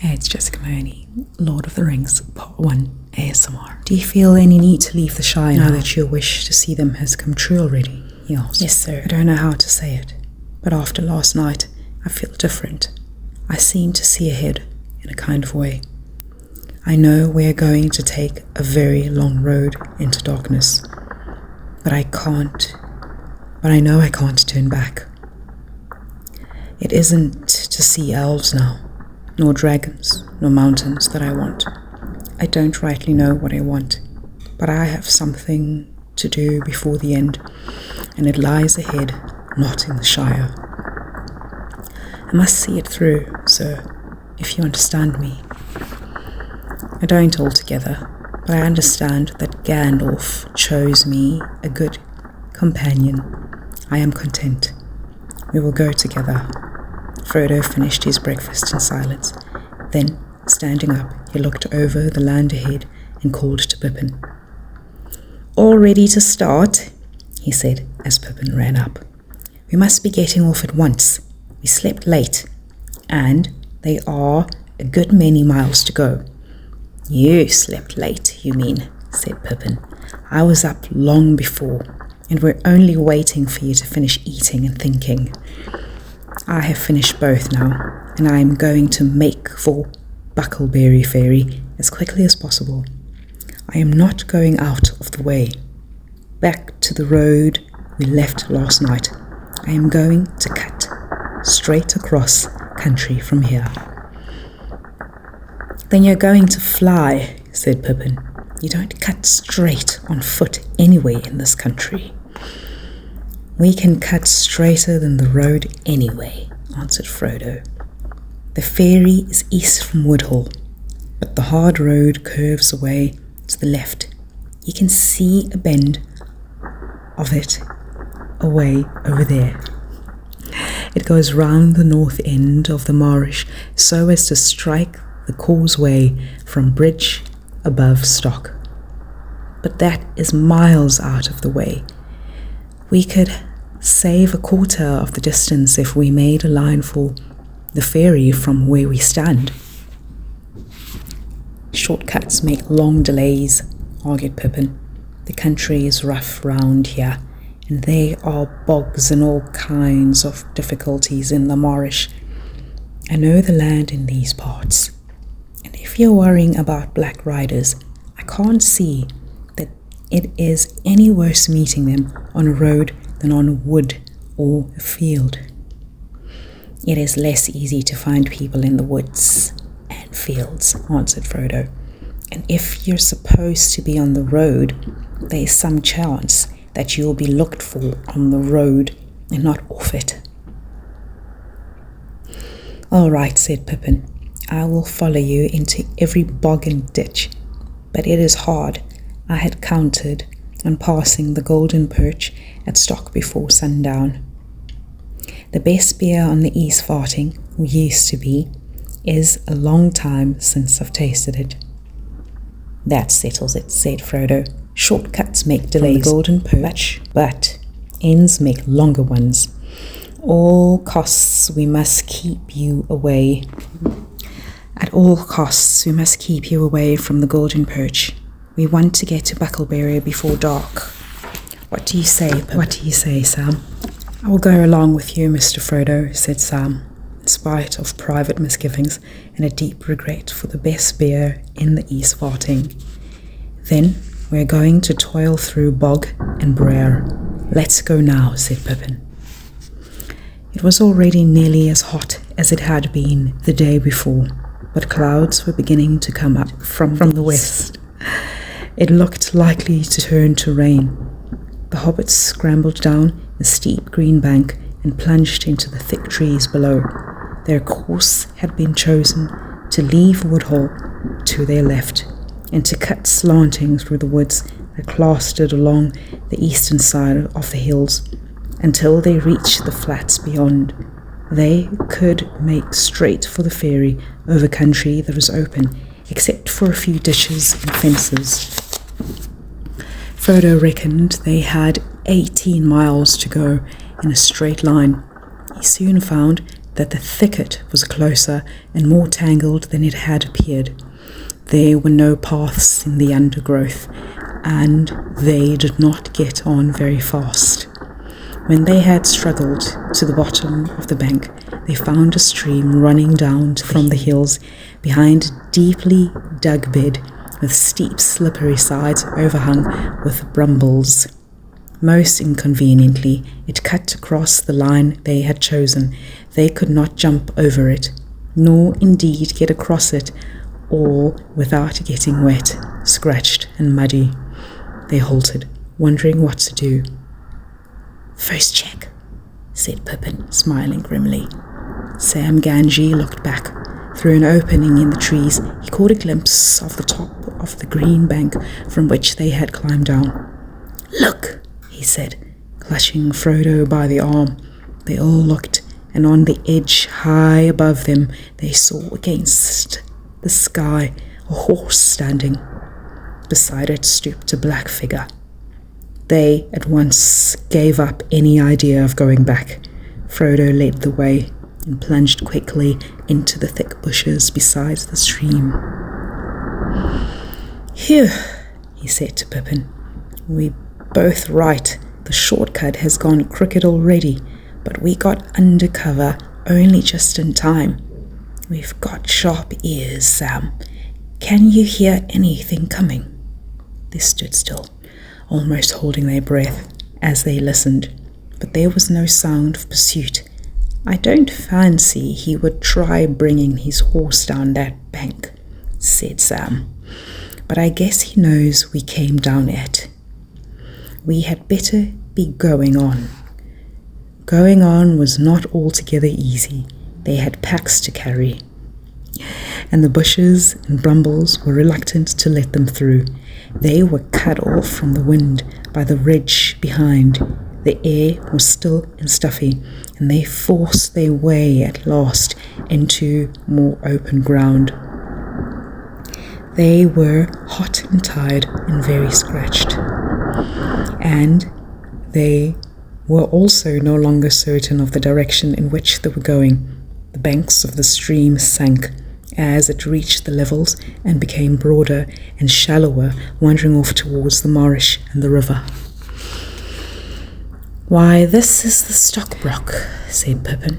Hey, it's Jessica Mahoney, Lord of the Rings, Part 1, ASMR. Do you feel any need to leave the Shire now that your wish to see them has come true already? He asked. Yes, sir. I don't know how to say it, but after last night, I feel different. I seem to see ahead in a kind of way. I know we are going to take a very long road into darkness, but I know I can't turn back. It isn't to see elves now, nor dragons, nor mountains that I want. I don't rightly know what I want, but I have something to do before the end, and it lies ahead, not in the Shire. I must see it through, sir, if you understand me. I don't altogether, but I understand that Gandalf chose me a good companion. I am content. We will go together. Frodo finished his breakfast in silence. Then, standing up, he looked over the land ahead and called to Pippin. "All ready to start?" he said as Pippin ran up. "We must be getting off at once. We slept late, and there are a good many miles to go." "You slept late, you mean," said Pippin. "I was up long before, and we're only waiting for you to finish eating and thinking. I have finished both now, and I am going to make for Buckleberry Ferry as quickly as possible. I am not going out of the way. Back to the road we left last night. I am going to cut straight across country from here." "Then you're going to fly," said Pippin. "You don't cut straight on foot anywhere in this country." "We can cut straighter than the road anyway," answered Frodo. "The ferry is east from Woodhull, but the hard road curves away to the left. You can see a bend of it away over there. It goes round the north end of the marsh so as to strike the causeway from Bridge above Stock. But that is miles out of the way. We could save a quarter of the distance if we made a line for the ferry from where we stand." "Shortcuts make long delays," argued Pippin. "The country is rough round here, and there are bogs and all kinds of difficulties in the marsh. I know the land in these parts, and if you're worrying about black riders, I can't see that it is any worse meeting them on a road than on a wood or a field." "It is less easy to find people in the woods and fields," answered Frodo. "And if you're supposed to be on the road, there's some chance that you'll be looked for on the road and not off it." "All right," said Pippin. "I will follow you into every bog and ditch, but it is hard. I had counted on passing the Golden Perch at Stock before sundown. The best beer on the East Farting, or used to be, is a long time since I've tasted it." "That settles it," said Frodo. "Shortcuts make delays from the Golden Perch, but ends make longer ones. All costs we must keep you away. At all costs we must keep you away from the Golden Perch. We want to get to Buckleberry before dark. What do you say, Pip?" "What do you say, Sam?" "I will go along with you, Mr. Frodo," said Sam, in spite of private misgivings and a deep regret for the best beer in the East Farting. "Then we're going to toil through bog and briar. Let's go now," said Pippin. It was already nearly as hot as it had been the day before, but clouds were beginning to come up from the west. It looked likely to turn to rain. The hobbits scrambled down the steep green bank and plunged into the thick trees below. Their course had been chosen to leave Woodhull to their left and to cut slanting through the woods that clustered along the eastern side of the hills until they reached the flats beyond. They could make straight for the ferry over country that was open, except for a few ditches and fences. Frodo reckoned they had 18 miles to go in a straight line. He soon found that the thicket was closer and more tangled than it had appeared. There were no paths in the undergrowth, and they did not get on very fast. When they had struggled to the bottom of the bank, they found a stream running down from the hills behind a deeply dug bed with steep, slippery sides overhung with brambles. Most inconveniently, it cut across the line they had chosen. They could not jump over it, nor indeed get across it, or without getting wet, scratched and muddy. They halted, wondering what to do. "First check," said Pippin, smiling grimly. Sam Ganji looked back. Through an opening in the trees, he caught a glimpse of the top of the green bank from which they had climbed down. "Look," he said, clutching Frodo by the arm. They all looked, and on the edge high above them they saw against the sky a horse standing. Beside it stooped a black figure. They at once gave up any idea of going back. Frodo led the way and plunged quickly into the thick bushes beside the stream. "Phew," he said to Pippin. "We both right. The shortcut has gone crooked already, but we got under cover only just in time. We've got sharp ears, Sam. Can you hear anything coming?" They stood still, almost holding their breath as they listened, but there was no sound of pursuit. "I don't fancy he would try bringing his horse down that bank," said Sam. "But I guess he knows we came down it. We had better be going on." Going on was not altogether easy. They had packs to carry, and the bushes and brambles were reluctant to let them through. They were cut off from the wind by the ridge behind. The air was still and stuffy, and they forced their way at last into more open ground. They were hot and tired and very scratched, and they were also no longer certain of the direction in which they were going. The banks of the stream sank as it reached the levels and became broader and shallower, wandering off towards the marsh and the river. "Why, this is the Stockbrook," said Pippin.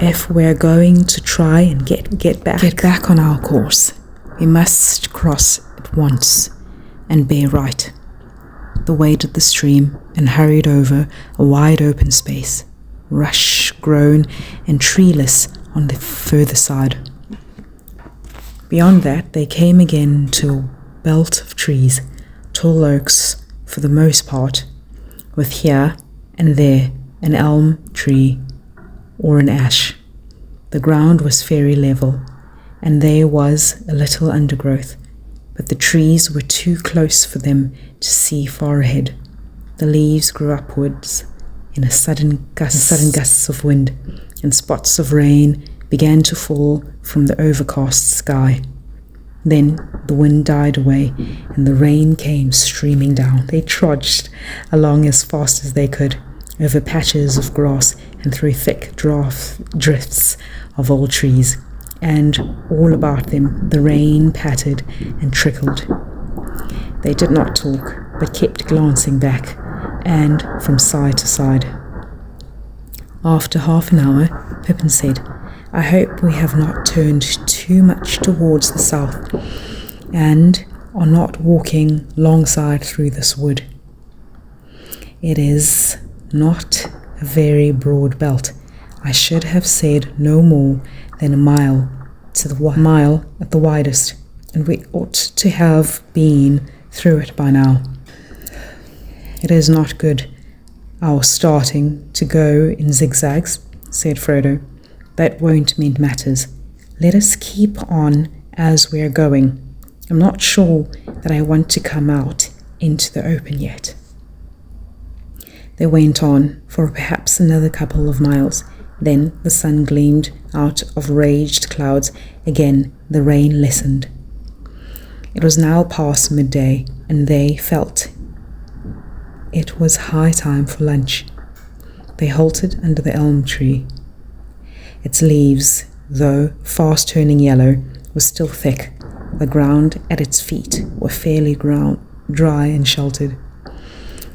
"If we're going to try and get back on our course, we must cross at once and bear right." They waded the stream and hurried over a wide open space, rush-grown and treeless on the further side. Beyond that, they came again to a belt of trees, tall oaks for the most part, with here and there an elm tree or an ash. The ground was fairly level, and there was a little undergrowth, but the trees were too close for them to see far ahead. The leaves grew upwards in sudden gusts of wind, and spots of rain began to fall from the overcast sky. Then the wind died away, and the rain came streaming down. They trudged along as fast as they could, over patches of grass and through thick drifts of old trees, and all about them the rain pattered and trickled. They did not talk, but kept glancing back and from side to side. After half an hour, Pippin said, "I hope we have not turned too much towards the south, and are not walking longside through this wood. It is not a very broad belt. I should have said no more than a mile at the widest, and we ought to have been through it by now. It is not good, our starting to go in zigzags," said Frodo. "That won't mend matters. Let us keep on as we are going. I'm not sure that I want to come out into the open yet." They went on for perhaps another couple of miles. Then the sun gleamed out of raged clouds. Again the rain lessened. It was now past midday, and they felt it was high time for lunch. They halted under the elm tree. Its leaves, though fast turning yellow, were still thick. The ground at its feet were fairly dry and sheltered.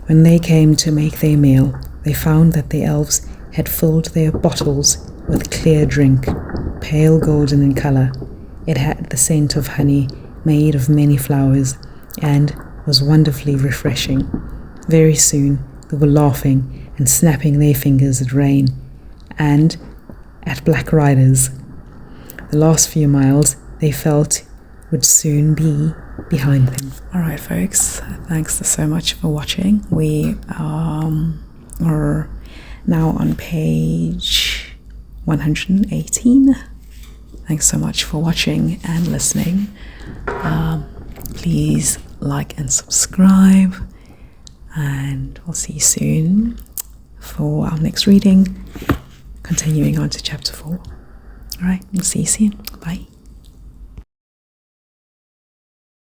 When they came to make their meal, they found that the elves had filled their bottles with clear drink, pale golden in colour. It had the scent of honey made of many flowers and was wonderfully refreshing. Very soon they were laughing and snapping their fingers at rain and at black riders. The last few miles they felt would soon be behind them. Alright folks, thanks so much for watching. We are now on page 118. Thanks so much for watching and listening. Please like and subscribe, and we'll see you soon for our next reading, continuing on to chapter 4. Alright, we'll see you soon. Bye.